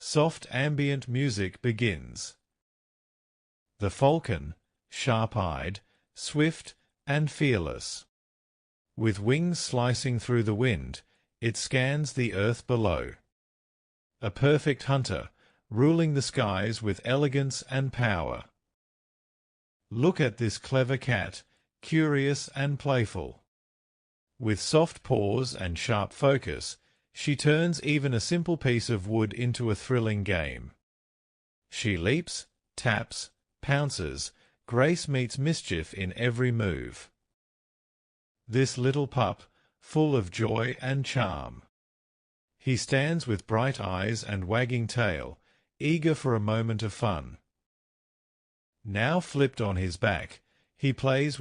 soft ambient music begins. The falcon, sharp-eyed, swift, and fearless. With wings slicing through the wind, it scans the earth below. A perfect hunter, ruling the skies with elegance and power. Look at this clever cat, curious and playful. With soft paws and sharp focus, she turns even a simple piece of wood into a thrilling game. She leaps, taps, pounces. Grace meets mischief in every move. This little pup, full of joy and charm. He stands with bright eyes and wagging tail, eager for a moment of fun. Now flipped on his back, he plays